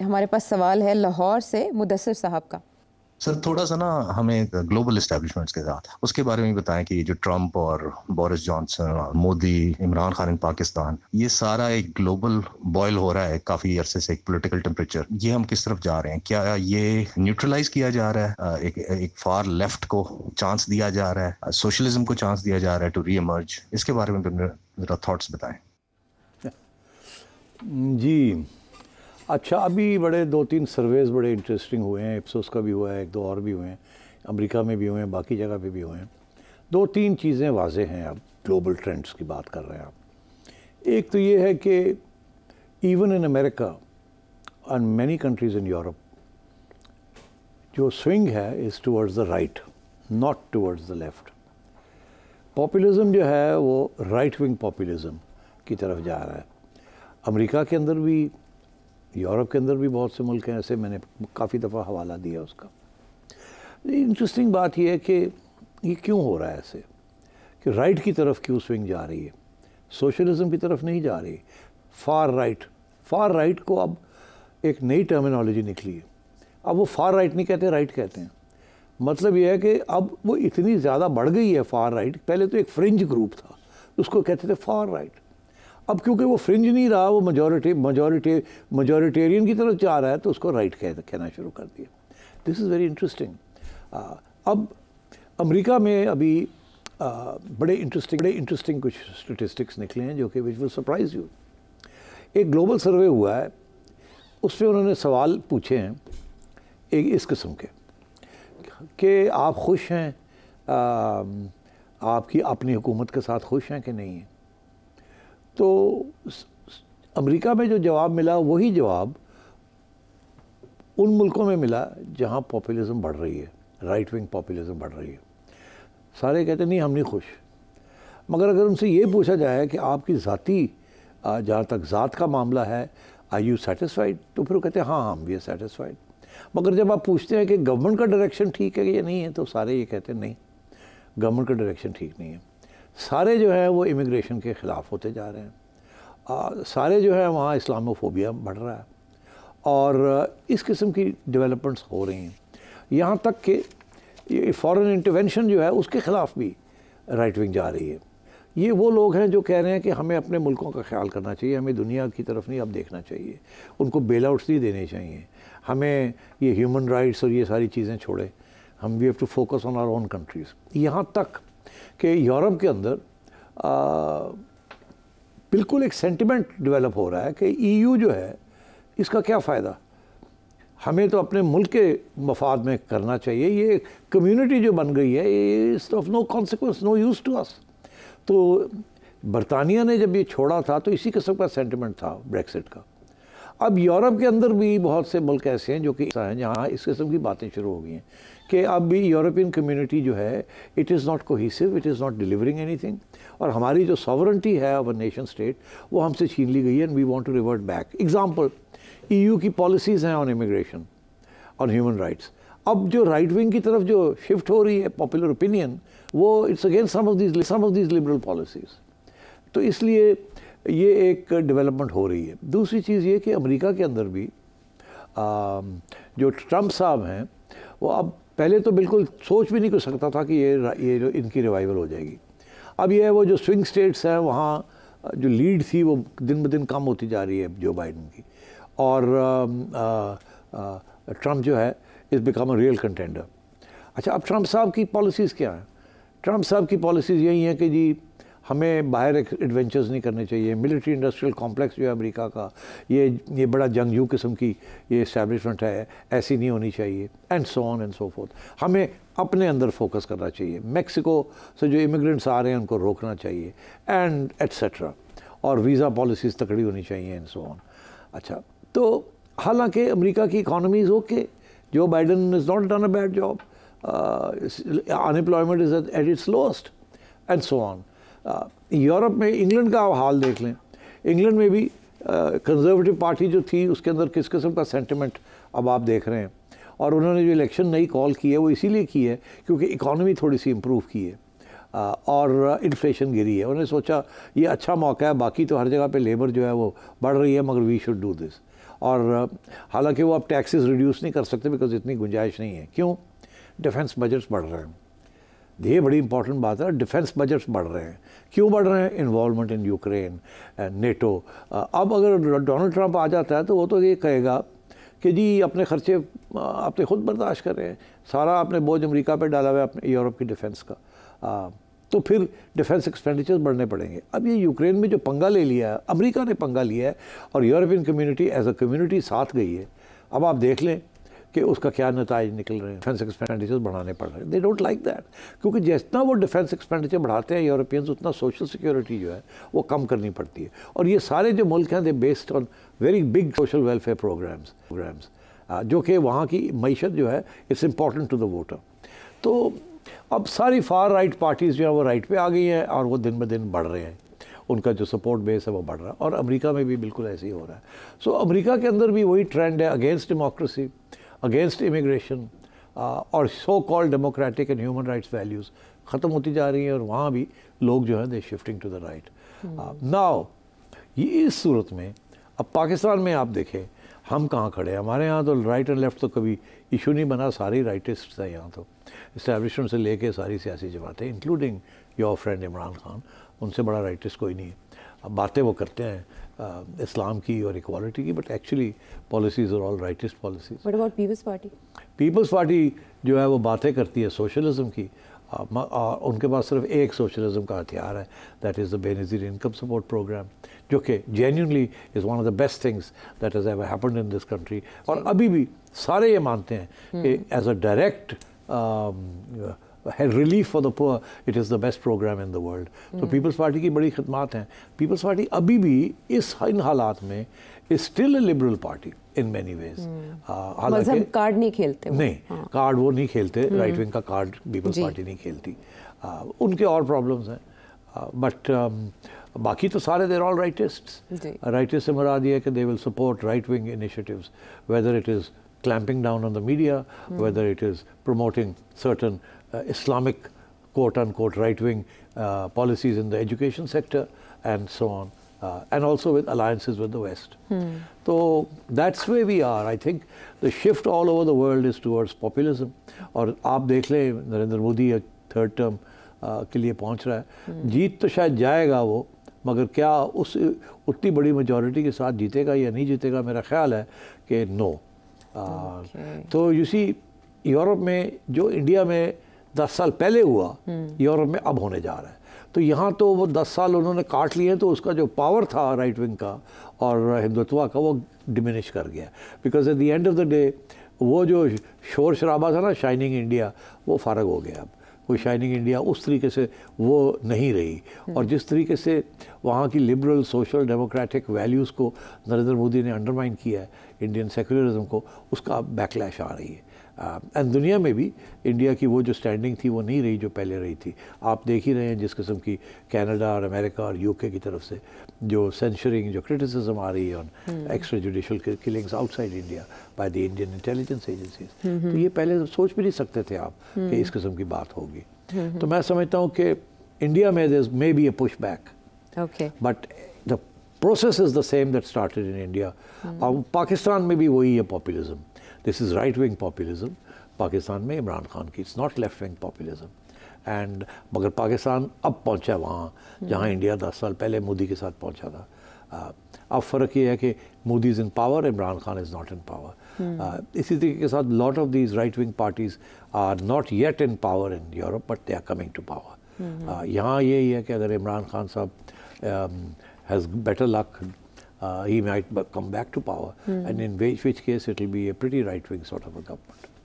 हमारे पास सवाल है लाहौर से मुदस्सिर साहब का। सर थोड़ा सा ना हमें ग्लोबल एस्टेब्लिशमेंट्स के साथ उसके बारे में भी बताएं कि जो ट्रंप और बोरिस जॉनसन और मोदी, इमरान खान इन पाकिस्तान, ये सारा एक ग्लोबल बॉयल हो रहा है काफी अरसे से, एक पॉलिटिकल टेम्परेचर, ये हम किस तरफ जा रहे हैं? क्या ये न्यूट्रलाइज किया जा रहा है? एक फार लेफ्ट को चांस दिया जा रहा है, सोशलिज्म को चांस दिया जा रहा है टू री इमर्ज? इसके बारे में जरा थॉट्स बताएं। जी अच्छा, अभी बड़े 2-3 सर्वेज बड़े इंटरेस्टिंग हुए हैं। इप्सोस का भी हुआ है, 1-2 और भी हुए हैं, अमेरिका में भी हुए हैं, बाकी जगह पे भी हुए हैं। 2-3 चीज़ें वाजे हैं। अब ग्लोबल ट्रेंड्स की बात कर रहे हैं आप। एक तो ये है कि even in America and many countries in Europe जो स्विंग है is towards the right, not towards the left. Populism जो है वो राइट विंग पॉपुलिज्म की तरफ जा रहा है। अमेरिका के अंदर भी, यूरोप के अंदर भी बहुत से मुल्क हैं ऐसे, मैंने काफ़ी दफ़ा हवाला दिया उसका। इंटरेस्टिंग बात यह है कि ये क्यों हो रहा है ऐसे, कि राइट की तरफ क्यों स्विंग जा रही है, सोशलिज्म की तरफ नहीं जा रही। फार राइट को अब एक नई टर्मिनोलॉजी निकली है। अब वो फार राइट नहीं कहते, राइट कहते हैं। मतलब ये है कि अब वो इतनी ज़्यादा बढ़ गई है फार राइट। पहले तो एक फ्रिंज ग्रुप था, उसको कहते थे फार राइट। अब क्योंकि वो फ्रिंज नहीं रहा, वो मजॉरिटेरियन की तरफ जा रहा है, तो उसको राइट कहना शुरू कर दिया। This is very interesting. अब अमेरिका में अभी बड़े इंटरेस्टिंग कुछ स्टेटिस्टिक्स निकले हैं जो कि विच विल सरप्राइज यू। एक ग्लोबल सर्वे हुआ है, उसमें उन्होंने सवाल पूछे हैं एक इस किस्म के कि आप खुश हैं, आपकी अपनी हुकूमत के साथ खुश हैं कि नहीं हैं। तो अमेरिका में जो जवाब मिला वही जवाब उन मुल्कों में मिला जहां पॉपुलिज्म बढ़ रही है, राइट विंग पॉपुलिज्म बढ़ रही है। सारे कहते नहीं, हम नहीं खुश। मगर अगर उनसे ये पूछा जाए कि आपकी ज़ाती, जहाँ तक ज़ात का मामला है, आर यू सेटिस्फाइड, तो फिर वो कहते हैं हाँ हम वी आर सेटिस्फाइड। मगर जब आप पूछते हैं कि गवर्नमेंट का डायरेक्शन ठीक है या नहीं है, तो सारे ये कहते हैं नहीं, गवर्नमेंट का डायरेक्शन ठीक नहीं है। सारे जो है वो इमिग्रेशन के ख़िलाफ़ होते जा रहे हैं। सारे जो है वहाँ इस्लामोफोबिया बढ़ रहा है और इस किस्म की डेवलपमेंट्स हो रही हैं। यहाँ तक कि ये फॉरेन इंटरवेंशन जो है उसके ख़िलाफ़ भी राइट विंग जा रही है। ये वो लोग हैं जो कह रहे हैं कि हमें अपने मुल्कों का ख्याल करना चाहिए, हमें दुनिया की तरफ नहीं अब देखना चाहिए, उनको बेल आउट्स नहीं देने चाहिए, हमें ये ह्यूमन राइट्स और ये सारी चीज़ें छोड़े, हम we have to focus on our own countries. यहाँ तक कि यूरोप के अंदर बिल्कुल एक सेंटिमेंट डेवलप हो रहा है कि ईयू जो है इसका क्या फ़ायदा, हमें तो अपने मुल्क के मफाद में करना चाहिए। ये कम्युनिटी जो बन गई है is of no consequence, no use to us. तो बरतानिया ने जब ये छोड़ा था तो इसी किस्म का सेंटिमेंट था ब्रेक्सिट का। अब यूरोप के अंदर भी बहुत से मुल्क ऐसे हैं जो कि हैं जहाँ इस किस्म की बातें शुरू हो गई हैं कि अब भी यूरोपियन कम्युनिटी जो है it is not cohesive, it is not delivering anything, और हमारी जो सॉवरेंटी है ऑफ अ नेशन स्टेट वो हमसे छीन ली गई है and we want to revert back. Example, EU की पॉलिसीज़ हैं on immigration, on human rights. अब जो राइट विंग की तरफ जो शिफ्ट हो रही है पॉपुलर ओपिनियन, वो it's against some of these liberal policies. तो इसलिए ये एक डेवलपमेंट हो रही है। दूसरी चीज़ ये कि अमेरिका के अंदर भी जो ट्रंप साहब हैं वो अब पहले तो बिल्कुल सोच भी नहीं कर सकता था कि ये इनकी रिवाइवल हो जाएगी। अब ये है वो जो स्विंग स्टेट्स हैं वहाँ जो लीड थी वो दिन ब दिन कम होती जा रही है जो बाइडन की, और ट्रंप जो है is become a real contender. अच्छा, अब ट्रंप साहब की पॉलिसीज़ क्या हैं? ट्रंप साहब की पॉलिसीज़ यही हैं कि जी हमें बाहर एडवेंचर्स नहीं करने चाहिए, मिलिट्री इंडस्ट्रियल कॉम्प्लेक्स जो है अमेरिका का ये बड़ा जंगजू किस्म की ये इस्टेब्लिशमेंट है, ऐसी नहीं होनी चाहिए, and so on and so fourth. हमें अपने अंदर फोकस करना चाहिए, मेक्सिको से जो इमिग्रेंट्स आ रहे हैं उनको रोकना चाहिए एंड एट्सेट्रा, और वीज़ा पॉलिसीज़ तकड़ी होनी चाहिए एंड सो ऑन। अच्छा, तो हालांकि अमेरिका की इकॉनमी इज़ ओके, जो Biden is not done a bad job, unemployment is at its lowest and so on. Europe में इंग्लैंड का हाल देख लें, इंग्लैंड में भी कंजर्वेटिव पार्टी जो थी उसके अंदर किस किस्म का सेंटिमेंट अब आप देख रहे हैं, और उन्होंने जो इलेक्शन नई कॉल की है वो इसीलिए की है क्योंकि इकॉनमी थोड़ी सी इम्प्रूव की है और इन्फ्लेशन गिरी है। उन्होंने सोचा ये अच्छा मौका है, बाकी तो हर जगह पे लेबर जो है वो बढ़ रही है मगर वी शुड डू दिस, और हालांकि वो अब टैक्सेस रिड्यूस नहीं कर सकते बिकॉज इतनी गुंजाइश नहीं है। क्यों? डिफेंस बजट्स बढ़ रहे हैं। ये बड़ी इंपॉर्टेंट बात है, डिफेंस बजट्स बढ़ रहे हैं। क्यों बढ़ रहे हैं? Involvement in Ukraine and NATO. अब अगर डोनाल्ड ट्रंप आ जाता है तो वो तो ये कहेगा कि जी अपने खर्चे आपने खुद बर्दाश्त कर रहे हैं, सारा आपने बोझ अमेरिका पे डाला हुआ है अपने यूरोप की डिफेंस का, तो फिर डिफेंस एक्सपेंडिचर्स बढ़ने पड़ेंगे। अब ये यूक्रेन में जो पंगा ले लिया है, अमेरिका ने पंगा लिया है और European community as a community साथ गई है। अब आप देख लें कि उसका क्या नताइज निकल रहे हैं। डिफेंस एक्सपेंडिचर्स बढ़ाने पड़ रहे हैं। दे डोंट लाइक दैट, क्योंकि जितना वो डिफेंस एक्सपेंडिचर बढ़ाते हैं यूरोपियंस, उतना सोशल सिक्योरिटी जो है वो कम करनी पड़ती है। और ये सारे जो मुल्क हैं they based on very big social welfare programmes जो कि वहाँ की मईशत जो है it's important to the voter. तो अब सारी फार राइट पार्टीज़ जो है वो राइट पे आ गई हैं और वो दिन ब दिन बढ़ रहे हैं, उनका जो सपोर्ट बेस है वो बढ़ रहा है। और अमेरिका में भी बिल्कुल ऐसे ही हो रहा है। सो अमेरिका के अंदर भी वही ट्रेंड है, अगेंस्ट डेमोक्रेसी, अगेंस्ट इमिग्रेशन और so called democratic and human rights values ख़त्म होती जा रही हैं और वहाँ भी लोग जो है they shifting to the right. Now ये इस सूरत में अब पाकिस्तान में आप देखें हम कहाँ खड़े हैं। हमारे यहाँ तो राइट एंड लेफ्ट तो कभी इशू नहीं बना, सारी राइटिस्ट हैं यहाँ तो, इस्टेब्लिशमेंट से लेके सारी सियासी जमातें including your friend Imran Khan, उनसे बड़ा राइटिस्ट कोई नहीं है। अब बातें वो करते हैं इस्लाम की और इक्वालिटी की, बट एक्चुअली पॉलिसीज़ और all rightist policies. What about people's party? People's party जो है वो बातें करती है सोशलिज्म की, उनके पास सिर्फ एक सोशलिज्म का हथियार है, that is the Benazir income support program, जो कि genuinely is one of the best things that has ever happened in this country. और अभी भी सारे ये मानते हैं कि as a direct relief for the poor it is the best program in the world. तो पीपल्स पार्टी की बड़ी खिदमात हैं। पीपल्स पार्टी अभी भी इन हालात में is still a liberal party in many ways. हालांकि कार्ड नहीं खेलते वो। नहीं, कार्ड वो नहीं खेलते, राइट विंग का कार्ड पीपल्स पार्टी नहीं खेलती। उनके और प्रॉब्लम्स हैं, बट बाकी तो सारे देर ऑल राइटिस्ट्स। राइटिस्ट से मुराद ये है कि they will support right wing initiatives, whether it is clamping down on the media, whether it is promoting certain Islamic quote-unquote right-wing policies in the education sector and so on, and also with alliances with the West. So that's where we are. I think the shift all over the world is towards populism. और आप देख लें Narendra Modi third term के लिए पहुंच रहा है। जीत तो शायद जाएगा वो, मगर क्या उस उतनी बड़ी मेजॉरिटी के साथ जीतेगा या नहीं जीतेगा, मेरा ख्याल है कि नो। तो यू सी यूरोप में जो इंडिया में 10 साल पहले हुआ, यूरोप में अब होने जा रहा है। तो यहाँ तो वो 10 साल उन्होंने काट लिए, तो उसका जो पावर था राइट विंग का और हिंदुत्व का वो डिमिनिश कर गया। Because at the end of the day वो जो शोर शराबा था ना शाइनिंग इंडिया, वो फारग हो गया। अब कोई शाइनिंग इंडिया उस तरीके से वो नहीं रही। और जिस तरीके से वहाँ की लिबरल सोशल डेमोक्रेटिक वैल्यूज़ को नरेंद्र मोदी ने अंडरमाइन किया है, इंडियन सेक्युलरिज्म को, उसका बैकलैश आ रही है। एंड दुनिया में भी इंडिया की वो जो स्टैंडिंग थी वो नहीं रही जो पहले रही थी। आप देख ही रहे हैं जिस किस्म की कनाडा और अमेरिका और यूके की तरफ से जो सेंशरिंग, जो क्रिटिसिज्म आ रही है on extra judicial killings outside India by the Indian intelligence agencies. तो ये पहले सोच भी नहीं सकते थे आप कि इस किस्म की बात होगी। तो मैं समझता हूँ कि इंडिया में there may be a push back, but the process is the same that started in India. और पाकिस्तान में भी वही है populism. This is right wing populism Pakistan में इमरान खान की, it's not left wing populism. And मगर पाकिस्तान अब पहुंचा वहाँ जहाँ इंडिया 10 साल पहले मोदी के साथ पहुंचा था। अब फ़र्क ये है कि Modi is in power, Imran Khan is not in power. इसी तरीके के साथ lot of these right wing parties are not yet in power in Europe, but they are coming to power. यहाँ यही है कि अगर Imran Khan sahab has better luck, he might come back to power, and in which case it will be a pretty right-wing sort of a government.